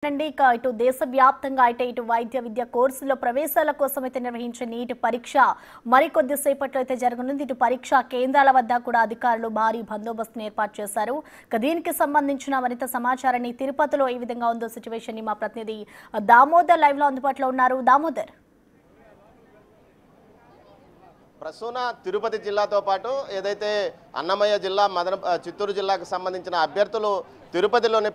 ఇటు దేశవ్యాప్తంగా ఇటు వైద్య విద్య కోర్సుల్లో ప్రవేశాల కోసం అయితే నిర్వహించే నీట్ పరీక్ష మరికొద్దిసేపట్లో అయితే జరగనుంది. ఇటు పరీక్షా కేంద్రాల వద్ద కూడా అధికారులు భారీ బందోబస్తును ఏర్పాటు చేశారు. దీనికి సంబంధించిన మరింత సమాచారాన్ని తిరుపతిలో ఏ విధంగా ఉందో సిచ్యువేషన్ ని మా ప్రతినిధి దామోదర్ లైవ్ లో అందుబాటులో ఉన్నారు. దామోదర్, ప్రసూన తిరుపతి జిల్లాతో పాటు ఏదైతే అన్నమయ్య జిల్లా చిత్తూరు జిల్లాకు సంబంధించిన అభ్యర్థులు తిరుపతిలోని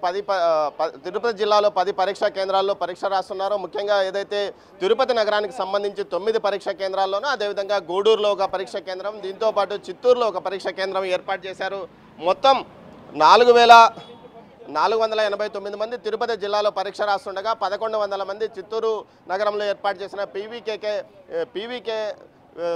తిరుపతి జిల్లాలో 10 పరీక్షా కేంద్రాల్లో పరీక్ష రాస్తున్నారు. ముఖ్యంగా ఏదైతే తిరుపతి నగరానికి సంబంధించి 9 పరీక్షా కేంద్రాల్లోనూ, అదేవిధంగా గూడూరులో ఒక పరీక్షా కేంద్రం, దీంతోపాటు చిత్తూరులో ఒక పరీక్షా కేంద్రం ఏర్పాటు చేశారు. మొత్తం 4,489 మంది తిరుపతి జిల్లాలో పరీక్ష రాస్తుండగా 1,100 మంది చిత్తూరు నగరంలో ఏర్పాటు చేసిన పీవీకే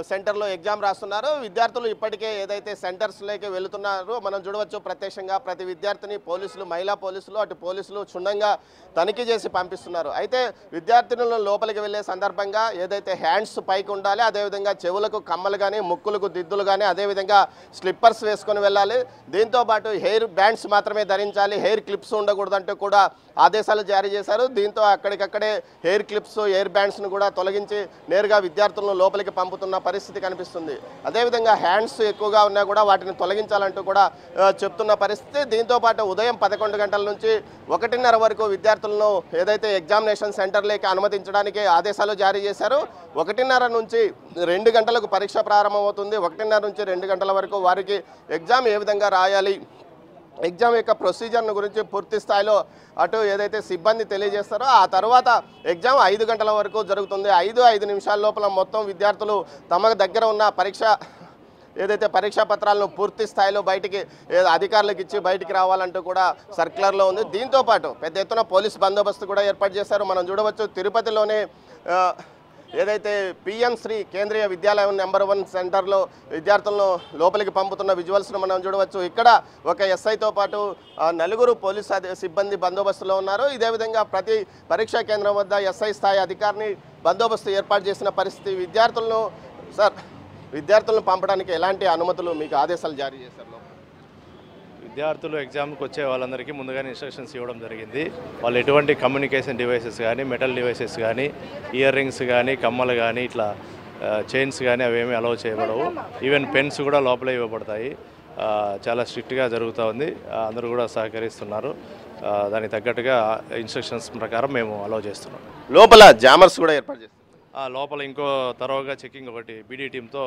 సెంటర్లో ఎగ్జామ్ రాస్తున్నారు. విద్యార్థులు ఇప్పటికే ఏదైతే సెంటర్స్లోకి వెళుతున్నారో మనం చూడవచ్చు. ప్రత్యక్షంగా ప్రతి విద్యార్థిని పోలీసులు, మహిళా పోలీసులు, అటు పోలీసులు క్షుణ్ణంగా తనిఖీ చేసి పంపిస్తున్నారు. అయితే విద్యార్థినులు లోపలికి వెళ్ళే సందర్భంగా ఏదైతే హ్యాండ్స్ పైకి ఉండాలి, అదేవిధంగా చెవులకు కమ్మలు కానీ, ముక్కులకు దిద్దులు కానీ, అదేవిధంగా స్లిప్పర్స్ వేసుకొని వెళ్ళాలి. దీంతోపాటు హెయిర్ బ్యాండ్స్ మాత్రమే ధరించాలి, హెయిర్ క్లిప్స్ ఉండకూడదంటూ కూడా ఆదేశాలు జారీ చేశారు. దీంతో అక్కడికక్కడే హెయిర్ క్లిప్స్, హెయిర్ బ్యాండ్స్ను కూడా తొలగించి నేరుగా విద్యార్థులను లోపలికి పంపుతున్న పరిస్థితి కనిపిస్తుంది. అదేవిధంగా హ్యాండ్స్ ఎక్కువగా ఉన్నా కూడా వాటిని తొలగించాలంటూ కూడా చెప్తున్న పరిస్థితి. దీంతోపాటు ఉదయం 11 గంటల నుంచి 1:30 వరకు విద్యార్థులను ఏదైతే ఎగ్జామినేషన్ సెంటర్లోకి అనుమతించడానికి ఆదేశాలు జారీ చేశారు. 1:30 నుంచి 2 గంటలకు పరీక్ష ప్రారంభమవుతుంది. 1:30 నుంచి 2 గంటల వరకు వారికి ఎగ్జామ్ ఏ విధంగా రాయాలి, ఎగ్జామ్ యొక్క ప్రొసీజర్ను గురించి పూర్తి స్థాయిలో అటు ఏదైతే సిబ్బంది తెలియజేస్తారో ఆ తర్వాత ఎగ్జామ్ 5 గంటల వరకు జరుగుతుంది. 5 నిమిషాల లోపల మొత్తం విద్యార్థులు తమ దగ్గర ఉన్న ఏదైతే పరీక్షా పత్రాలను పూర్తి స్థాయిలో బయటికి అధికారులకు ఇచ్చి బయటికి రావాలంటూ కూడా సర్క్యులర్లో ఉంది. దీంతోపాటు పెద్ద ఎత్తున పోలీస్ బందోబస్తు కూడా ఏర్పాటు చేశారు. మనం చూడవచ్చు తిరుపతిలోనే ఏదైతే పిఎం శ్రీ కేంద్రీయ విద్యాలయం నెంబర్ 1 సెంటర్లో విద్యార్థులను లోపలికి పంపుతున్న విజువల్స్ను మనం చూడవచ్చు. ఇక్కడ ఒక ఎస్ఐతో పాటు 4 పోలీస్ సిబ్బంది బందోబస్తులో ఉన్నారు. ఇదే విధంగా ప్రతి పరీక్షా కేంద్రం వద్ద ఎస్ఐ స్థాయి అధికారిని బందోబస్తు ఏర్పాటు చేసిన పరిస్థితి. విద్యార్థులను పంపడానికి ఎలాంటి అనుమతులు మీకు ఆదేశాలు జారీ చేశారు? విద్యార్థులు ఎగ్జామ్కి వచ్చే వాళ్ళందరికీ ముందుగానే ఇన్స్ట్రక్షన్స్ ఇవ్వడం జరిగింది. వాళ్ళు ఎటువంటి కమ్యూనికేషన్ డివైసెస్ కానీ, మెటల్ డివైసెస్ కానీ, ఇయర్ రింగ్స్ కానీ, కమ్మలు కానీ, ఇట్లా చైన్స్ కానీ అవేమీ అలౌ చేయబడవు. ఈవెన్ పెన్స్ కూడా లోపలే ఇవ్వబడతాయి. చాలా స్ట్రిక్ట్గా జరుగుతూ ఉంది. అందరూ కూడా సహకరిస్తున్నారు. దానికి తగ్గట్టుగా ఇన్స్ట్రక్షన్స్ ప్రకారం మేము అలౌ చేస్తున్నాం. లోపల జామర్స్ కూడా ఏర్పాటు చేస్తాం. లోపల ఇంకో తరోగా చెకింగ్ ఒకటి బీడీ టీంతో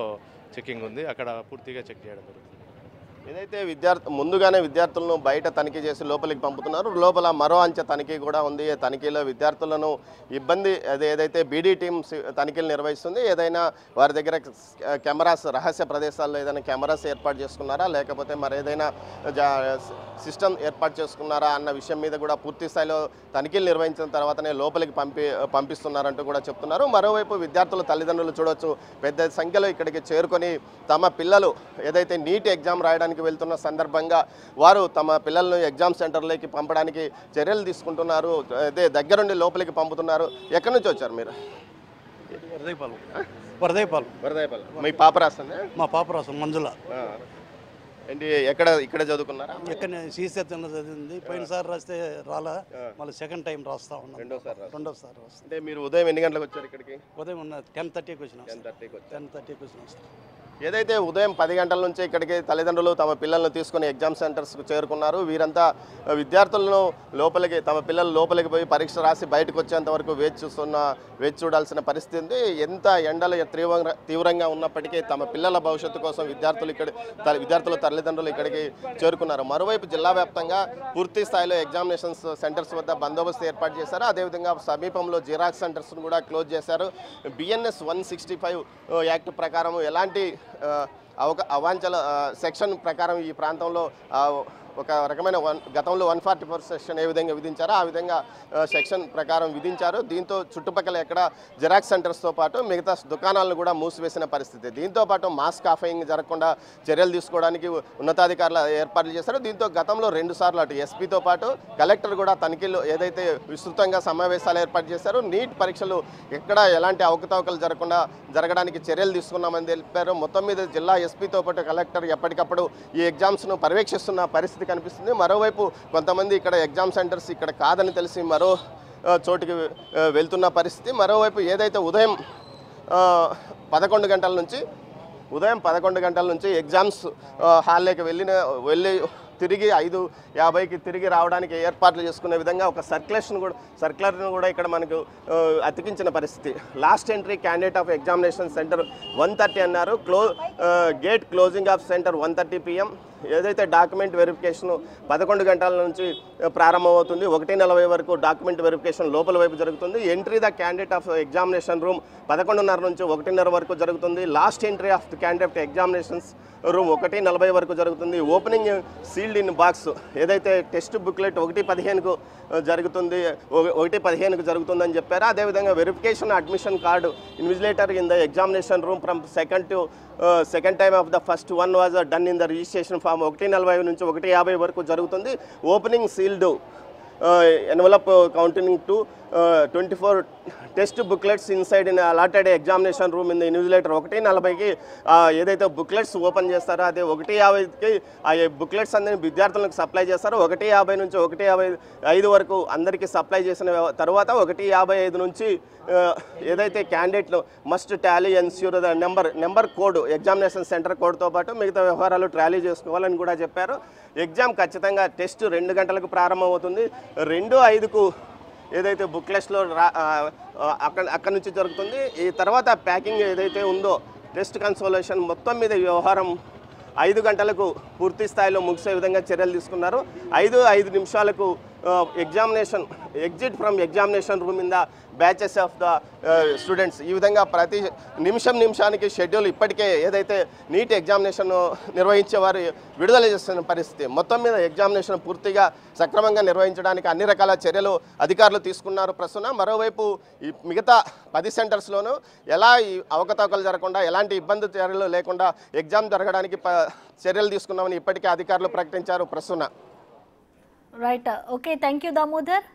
చెకింగ్ ఉంది. అక్కడ పూర్తిగా చెక్ చేయడం జరుగుతుంది. ఏదైతే ముందుగానే విద్యార్థులను బయట తనిఖీ చేసి లోపలికి పంపుతున్నారు, లోపల మరో అంచె తనిఖీ కూడా ఉంది. తనిఖీలో విద్యార్థులను ఏదైతే బీడీ టీం తనిఖీలు నిర్వహిస్తుంది. ఏదైనా వారి దగ్గర కెమెరాస్, రహస్య ప్రదేశాల్లో ఏదైనా కెమెరాస్ ఏర్పాటు చేసుకున్నారా, లేకపోతే మరి ఏదైనా సిస్టమ్ ఏర్పాటు చేసుకున్నారా అన్న విషయం మీద కూడా పూర్తి స్థాయిలో తనిఖీలు నిర్వహించిన తర్వాతనే లోపలికి పంపిస్తున్నారంటూ కూడా చెప్తున్నారు. మరోవైపు విద్యార్థుల తల్లిదండ్రులు చూడవచ్చు, పెద్ద సంఖ్యలో ఇక్కడికి చేరుకొని తమ పిల్లలు ఏదైతే నీట్ ఎగ్జామ్ రాయడానికి వెళ్తున్న సందర్భంగా వారు తమ పిల్లలను ఎగ్జామ్ సెంటర్లోకి పంపడానికి చర్యలు తీసుకుంటున్నారు. అదే దగ్గరుండి లోపలికి పంపుతున్నారు. ఎక్కడి నుంచి వచ్చారు మీరు? వరదైపాలు. మీ పాప రాస్తుంది? మా పాప రాస్తుంది మంజుల. ఏంటి ఇక్కడ చదువుకున్నారా? ఎక్కడ శ్రీశైలంలో చదివింది. పోయినసారి రాస్తే రాలా, మళ్ళీ సెకండ్ టైం రాస్తా ఉన్నాం. రెండోసారి రాస్తాం. అంటే మీరు ఉదయం ఎన్ని గంటలకు వచ్చారు ఇక్కడికి? ఉదయం 10:30కి వచ్చినాం. 10:30కి వచ్చినాం. ఏదైతే ఉదయం 10 గంటల నుంచి ఇక్కడికి తల్లిదండ్రులు తమ పిల్లలను తీసుకుని ఎగ్జామ్ సెంటర్స్కు చేరుకున్నారు. వీరంతా విద్యార్థులను తమ పిల్లలు లోపలికి పోయి పరీక్ష రాసి బయటకు వచ్చేంత వరకు వేచి చూడాల్సిన పరిస్థితి ఉంది. ఎంత ఎండలు తీవ్రంగా ఉన్నప్పటికీ తమ పిల్లల భవిష్యత్తు కోసం విద్యార్థుల తల్లిదండ్రులు ఇక్కడికి చేరుకున్నారు. మరోవైపు జిల్లా వ్యాప్తంగా పూర్తి స్థాయిలో ఎగ్జామినేషన్స్ సెంటర్స్ వద్ద బందోబస్తు ఏర్పాటు చేశారు. అదేవిధంగా సమీపంలో జిరాక్స్ సెంటర్స్ను కూడా క్లోజ్ చేశారు. BNS 165 యాక్ట్ ప్రకారం ఎలాంటి అవాంఛల సెక్షన్ ప్రకారం ఈ ప్రాంతంలో ఒక రకమైన గతంలో 144 సెక్షన్ ఏ విధంగా విధించారో ఆ విధంగా సెక్షన్ ప్రకారం విధించారు. దీంతో చుట్టుపక్కల ఎక్కడ జిరాక్స్ సెంటర్స్తో పాటు మిగతా దుకాణాలను కూడా మూసివేసిన పరిస్థితి. దీంతోపాటు మాస్ కాఫయింగ్ జరగకుండా చర్యలు తీసుకోవడానికి ఉన్నతాధికారులు ఏర్పాట్లు చేశారు. దీంతో గతంలో 2 సార్లు అటు ఎస్పీతో పాటు కలెక్టర్ కూడా తనిఖీలు ఏదైతే విస్తృతంగా సమావేశాలు ఏర్పాటు చేశారో నీట్ పరీక్షలు ఎక్కడ ఎలాంటి అవకతవకలు జరగడానికి చర్యలు తీసుకున్నామని తెలిపారు. మొత్తం మీద జిల్లా ఎస్పీతో పాటు కలెక్టర్ ఎప్పటికప్పుడు ఈ ఎగ్జామ్స్ను పర్యవేక్షిస్తున్న పరిస్థితి పరిస్థితి కనిపిస్తుంది. మరోవైపు కొంతమంది ఇక్కడ ఎగ్జామ్ సెంటర్స్ ఇక్కడ కాదని తెలిసి మరో చోటికి వెళ్తున్న పరిస్థితి. మరోవైపు ఏదైతే ఉదయం 11 గంటల నుంచి ఎగ్జామ్స్ హాల్లోకి వెళ్ళి తిరిగి 5:50కి తిరిగి రావడానికి ఏర్పాట్లు చేసుకునే విధంగా ఒక సర్క్యులర్ను కూడా ఇక్కడ మనకు అతికించిన పరిస్థితి. Last entry candidate of examination centre 1:30 అన్నారు. Gate closing of centre 1:30 PM. ఏదైతే డాక్యుమెంట్ వెరిఫికేషన్ 11 గంటల నుంచి ప్రారంభమవుతుంది. 1:40 వరకు డాక్యుమెంట్ వెరిఫికేషన్ లోపల వైపు జరుగుతుంది. Entry the candidate of examination room 11:30 నుంచి 1:30 వరకు జరుగుతుంది. Last entry of the candidate examinations room 1:40 వరకు జరుగుతుంది. ఓపెనింగ్ సీల్డ్ ఇన్ బాక్స్ ఏదైతే టెస్ట్ బుక్లెట్ 1:15కు జరుగుతుంది, 1:15కు జరుగుతుందని చెప్పారు. అదేవిధంగా verification admission card invigilator in the examination room from second time of the first one was done in the registration form 1:40 నుంచి 1:50 వరకు జరుగుతుంది. Opening sealed envelope counting to 24 test booklets inside in allotted examination room in the invigilator 1:40కి ఏదైతే booklets open చేస్తారో అదే 1:50కి ఆ booklets అందరినీ విద్యార్థులకు సప్లై చేస్తారు. 1:50 నుంచి 1:55 వరకు అందరికీ సప్లై చేసిన తర్వాత 1:55 నుంచి ఏదైతే క్యాండిడేట్లు must tally ensure the number code examination centre కోడ్తో పాటు మిగతా వ్యవహారాలు టాలీ చేసుకోవాలని కూడా చెప్పారు. ఎగ్జామ్ ఖచ్చితంగా టెస్ట్ 2 గంటలకు ప్రారంభమవుతుంది. 2:05కు ఏదైతే బుక్లెట్స్లో అక్కడి నుంచి జరుగుతుంది. ఈ తర్వాత ప్యాకింగ్ ఏదైతే ఉందో టెస్ట్ కన్సోలేషన్ మొత్తం మీద వ్యవహారం 5 గంటలకు పూర్తి స్థాయిలో ముగిసే విధంగా చర్యలు తీసుకున్నారు. 5 నిమిషాలకు examination exit from examination room in the batches of the students. ఈ విధంగా ప్రతి నిమిషానికి షెడ్యూల్ ఇప్పటికే ఏదైతే నీట్ ఎగ్జామినేషన్ నిర్వహించే వారు విడుదల చేస్తున్న పరిస్థితి. మొత్తం మీద ఎగ్జామినేషన్ పూర్తిగా సక్రమంగా నిర్వహించడానికి అన్ని రకాల చర్యలు అధికారులు తీసుకున్నారు ప్రస్తుతం. మరోవైపు ఈ మిగతా 10 సెంటర్స్లోనూ ఎలా ఈ అవకతవకలు జరగకుండా ఎలాంటి ఇబ్బంది చర్యలు లేకుండా ఎగ్జామ్ జరగడానికి చర్యలు తీసుకున్నామని ఇప్పటికే అధికారులు ప్రకటించారు ప్రస్తుతం. Right, okay, thank you Damodar.